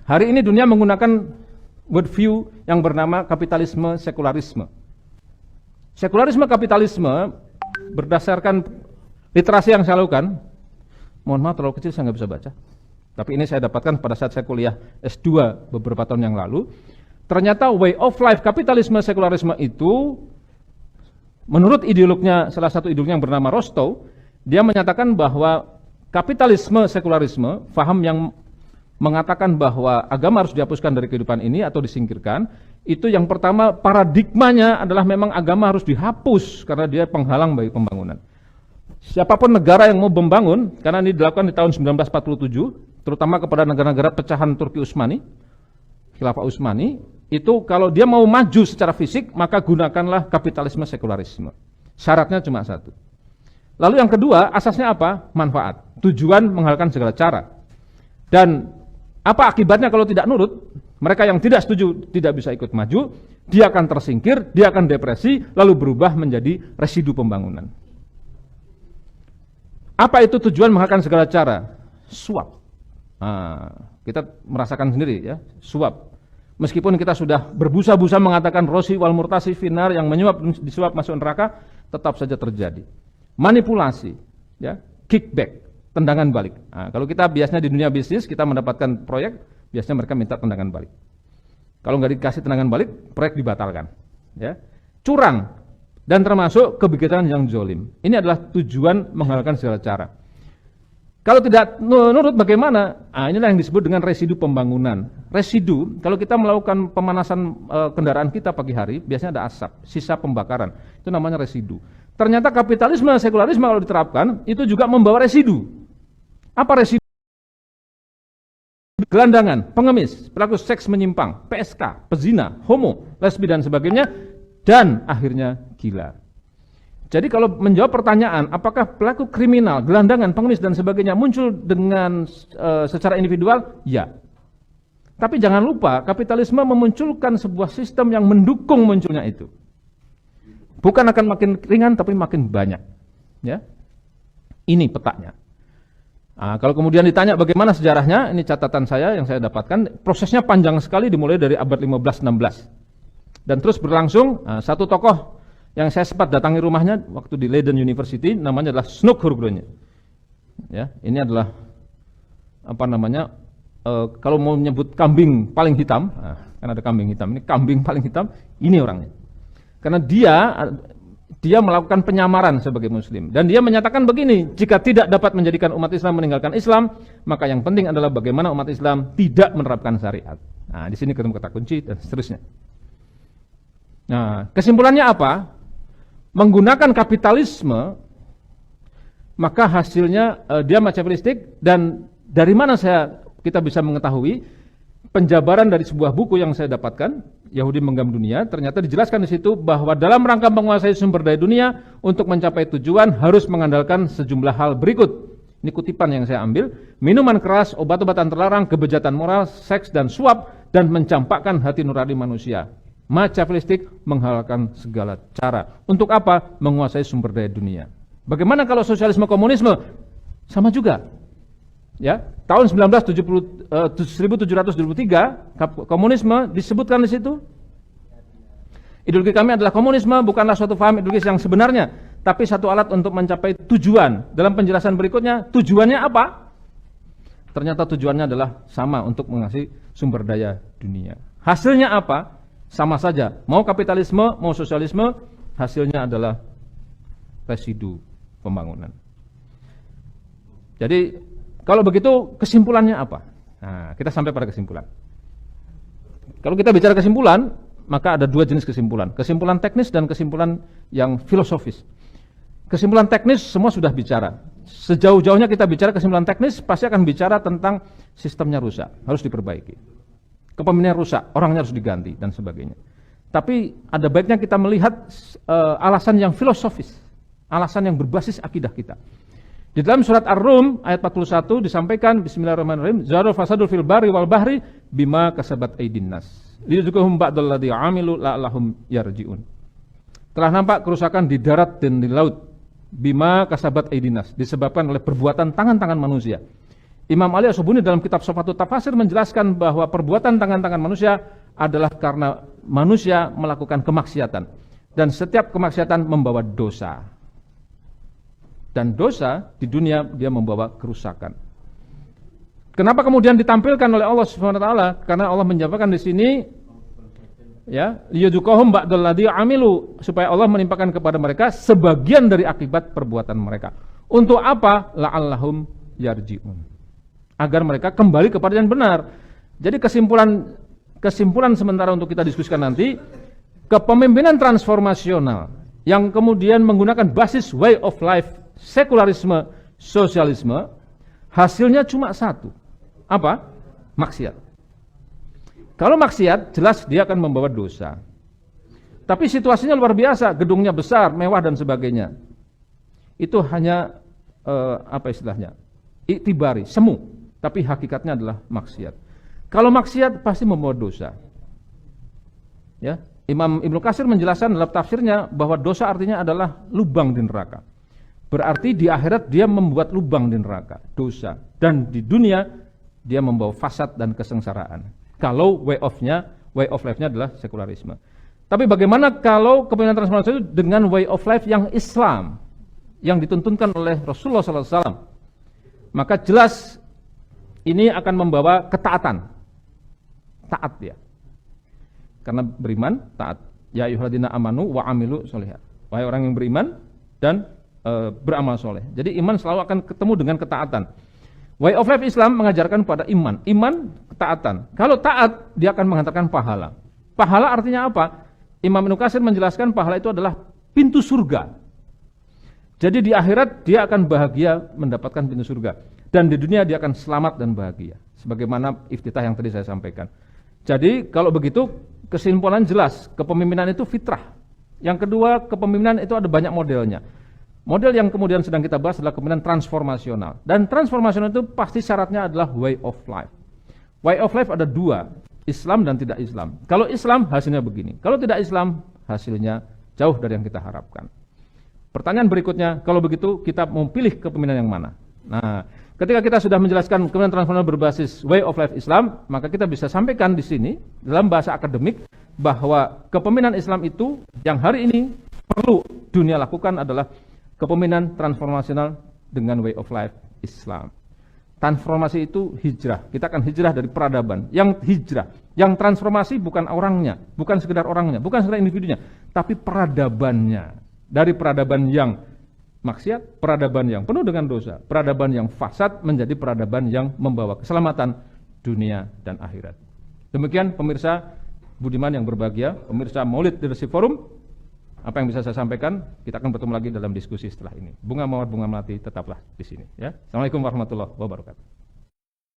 Hari ini dunia menggunakan worldview yang bernama kapitalisme sekularisme. Sekularisme kapitalisme berdasarkan literasi yang saya lakukan, mohon maaf terlalu kecil saya nggak bisa baca, tapi ini saya dapatkan pada saat saya kuliah S2 beberapa tahun yang lalu. Ternyata way of life kapitalisme sekularisme itu, menurut ideolognya, salah satu ideolog yang bernama Rostow, dia menyatakan bahwa kapitalisme sekularisme, faham yang mengatakan bahwa agama harus dihapuskan dari kehidupan ini atau disingkirkan, itu yang pertama paradigmanya adalah memang agama harus dihapus karena dia penghalang bagi pembangunan. Siapapun negara yang mau membangun, karena ini dilakukan di tahun 1947, terutama kepada negara-negara pecahan Turki Utsmani, Khilafah Utsmani, itu kalau dia mau maju secara fisik, maka gunakanlah kapitalisme sekularisme. Syaratnya cuma satu. Lalu yang kedua, asasnya apa? Manfaat. Tujuan menghalalkan segala cara. Dan apa akibatnya kalau tidak nurut? Mereka yang tidak setuju tidak bisa ikut maju, dia akan tersingkir, dia akan depresi, lalu berubah menjadi residu pembangunan. Apa itu tujuan menghalalkan segala cara? Suap. Kita merasakan sendiri ya, suap. Meskipun kita sudah berbusa-busa mengatakan rosi wal murtasi finar, yang menyuap disuap masuk neraka, tetap saja terjadi. Manipulasi, ya, kickback, tendangan balik. Kalau kita biasanya di dunia bisnis, kita mendapatkan proyek, biasanya mereka minta tendangan balik. Kalau nggak dikasih tendangan balik, proyek dibatalkan. Ya. Curang, dan termasuk kebijakan yang zolim. Ini adalah tujuan menghalalkan segala cara. Kalau tidak nurut bagaimana? Inilah yang disebut dengan residu pembangunan. Residu, kalau kita melakukan pemanasan kendaraan kita pagi hari, biasanya ada asap, sisa pembakaran. Itu namanya residu. Ternyata kapitalisme sekularisme kalau diterapkan, itu juga membawa residu. Apa residu? Gelandangan, pengemis, pelaku seks menyimpang, PSK, pezina, homo, lesbi dan sebagainya, dan akhirnya gila. Jadi kalau menjawab pertanyaan, apakah pelaku kriminal, gelandangan, pengemis dan sebagainya muncul dengan secara individual? Ya. Tapi jangan lupa, kapitalisme memunculkan sebuah sistem yang mendukung munculnya itu. Bukan akan makin ringan, tapi makin banyak. Ya. Ini petanya. Kalau kemudian ditanya bagaimana sejarahnya, ini catatan saya yang saya dapatkan, prosesnya panjang sekali dimulai dari abad 15-16. Dan terus berlangsung. Satu tokoh yang saya sempat datangi rumahnya waktu di Leiden University, namanya adalah Snoek Hurgronje. Ya, ini adalah apa namanya? Kalau mau menyebut kambing paling hitam, kan ada kambing hitam. Ini kambing paling hitam, ini orangnya. Karena dia melakukan penyamaran sebagai Muslim, dan dia menyatakan begini: jika tidak dapat menjadikan umat Islam meninggalkan Islam, maka yang penting adalah bagaimana umat Islam tidak menerapkan syariat. Di sini ketemu kata kunci dan seterusnya. Kesimpulannya apa? Menggunakan kapitalisme, maka hasilnya dia materialistik. Dan dari mana kita bisa mengetahui? Penjabaran dari sebuah buku yang saya dapatkan, Yahudi Menggam Dunia, ternyata dijelaskan di situ bahwa dalam rangka menguasai sumber daya dunia untuk mencapai tujuan harus mengandalkan sejumlah hal berikut. Ini kutipan yang saya ambil: minuman keras, obat-obatan terlarang, kebejatan moral, seks dan suap, dan mencampakkan hati nurani manusia. Machiavellistik, menghalalkan segala cara. Untuk apa? Menguasai sumber daya dunia. Bagaimana kalau sosialisme komunisme? Sama juga. Ya, tahun 1723 komunisme disebutkan di situ. Ideologi kami adalah komunisme bukanlah suatu paham ideologis yang sebenarnya, tapi satu alat untuk mencapai tujuan. Dalam penjelasan berikutnya, tujuannya apa? Ternyata tujuannya adalah sama, untuk mengasih sumber daya dunia. Hasilnya apa? Sama saja, mau kapitalisme, mau sosialisme, hasilnya adalah residu pembangunan. Jadi, kalau begitu kesimpulannya apa? Kita sampai pada kesimpulan. Kalau kita bicara kesimpulan, maka ada dua jenis kesimpulan. Kesimpulan teknis dan kesimpulan yang filosofis. Kesimpulan teknis semua sudah bicara. Sejauh-jauhnya kita bicara kesimpulan teknis, pasti akan bicara tentang sistemnya rusak, harus diperbaiki. Kepemimpinan rusak, orangnya harus diganti, dan sebagainya. Tapi ada baiknya kita melihat alasan yang filosofis, alasan yang berbasis akidah kita. Di dalam surat Ar-Rum ayat 41 disampaikan, Bismillahirrahmanirrahim, Zarul fasadul fil bari wal bahri bima kasabat aydin nas. Lizukuhum ba'dalladzi amilu la'allahum yarji'un. Telah nampak kerusakan di darat dan di laut, bima kasabat aydin nas, disebabkan oleh perbuatan tangan-tangan manusia. Imam Ali As-Subuni dalam kitab Sofatut Tafasir menjelaskan bahwa perbuatan tangan-tangan manusia adalah karena manusia melakukan kemaksiatan. Dan setiap kemaksiatan membawa dosa. Dan dosa di dunia dia membawa kerusakan. Kenapa kemudian ditampilkan oleh Allah SWT? Karena Allah menjabarkan di sini, ya, liyudzuqahum ba'dal ladzi amilu, supaya Allah menimpakan kepada mereka sebagian dari akibat perbuatan mereka. Untuk apa? La'allahum yarji'un. Agar mereka kembali kepada yang benar. Jadi kesimpulan sementara untuk kita diskusikan nanti, kepemimpinan transformasional yang kemudian menggunakan basis way of life, sekularisme, sosialisme, hasilnya cuma satu. Apa? Maksiat. Kalau maksiat, jelas dia akan membawa dosa. Tapi situasinya luar biasa, gedungnya besar, mewah dan sebagainya. Itu hanya apa istilahnya? Iktibari, semu. Tapi hakikatnya adalah maksiat. Kalau maksiat pasti membawa dosa. Ya, Imam Ibnu Katsir menjelaskan dalam tafsirnya bahwa dosa artinya adalah lubang di neraka. Berarti di akhirat dia membuat lubang di neraka, dosa. Dan di dunia dia membawa fasad dan kesengsaraan. Kalau way of life-nya adalah sekularisme. Tapi bagaimana kalau kepemimpinan transformasi itu dengan way of life yang Islam, yang dituntunkan oleh Rasulullah SAW? Maka jelas ini akan membawa ketaatan. Taat dia. Karena beriman, taat. Ya ayyuhalladzina amanu wa amilu sholihat. Wahai orang yang beriman dan beramal soleh. Jadi iman selalu akan ketemu dengan ketaatan. Way of life Islam mengajarkan pada iman. Iman, ketaatan. Kalau taat, dia akan menghantarkan pahala. Pahala artinya apa? Imam Ibnu Katsir menjelaskan pahala itu adalah pintu surga. Jadi di akhirat dia akan bahagia mendapatkan pintu surga. Dan di dunia dia akan selamat dan bahagia. Sebagaimana iftitah yang tadi saya sampaikan. Jadi kalau begitu kesimpulan jelas, kepemimpinan itu fitrah. Yang kedua, kepemimpinan itu ada banyak modelnya. Model yang kemudian sedang kita bahas adalah kepemimpinan transformasional. Dan transformasional itu pasti syaratnya adalah way of life. Way of life ada dua, Islam dan tidak Islam. Kalau Islam hasilnya begini, kalau tidak Islam hasilnya jauh dari yang kita harapkan. Pertanyaan berikutnya, kalau begitu kita mau pilih kepemimpinan yang mana? Nah, ketika kita sudah menjelaskan kepemimpinan transformasional berbasis way of life Islam, maka kita bisa sampaikan di sini dalam bahasa akademik bahwa kepemimpinan Islam itu yang hari ini perlu dunia lakukan adalah kepemimpinan transformasional dengan way of life Islam. Transformasi itu hijrah. Kita akan hijrah dari peradaban. Yang hijrah, yang transformasi bukan orangnya, bukan sekedar orangnya, bukan sekedar individunya, tapi peradabannya. Dari peradaban yang maksiat, peradaban yang penuh dengan dosa, peradaban yang fasad menjadi peradaban yang membawa keselamatan dunia dan akhirat. Demikian pemirsa Budiman yang berbahagia, pemirsa Maulid Leadership Forum, apa yang bisa saya sampaikan, kita akan bertemu lagi dalam diskusi setelah ini. Bunga mawar bunga melati tetaplah di sini. Ya. Assalamualaikum warahmatullahi wabarakatuh.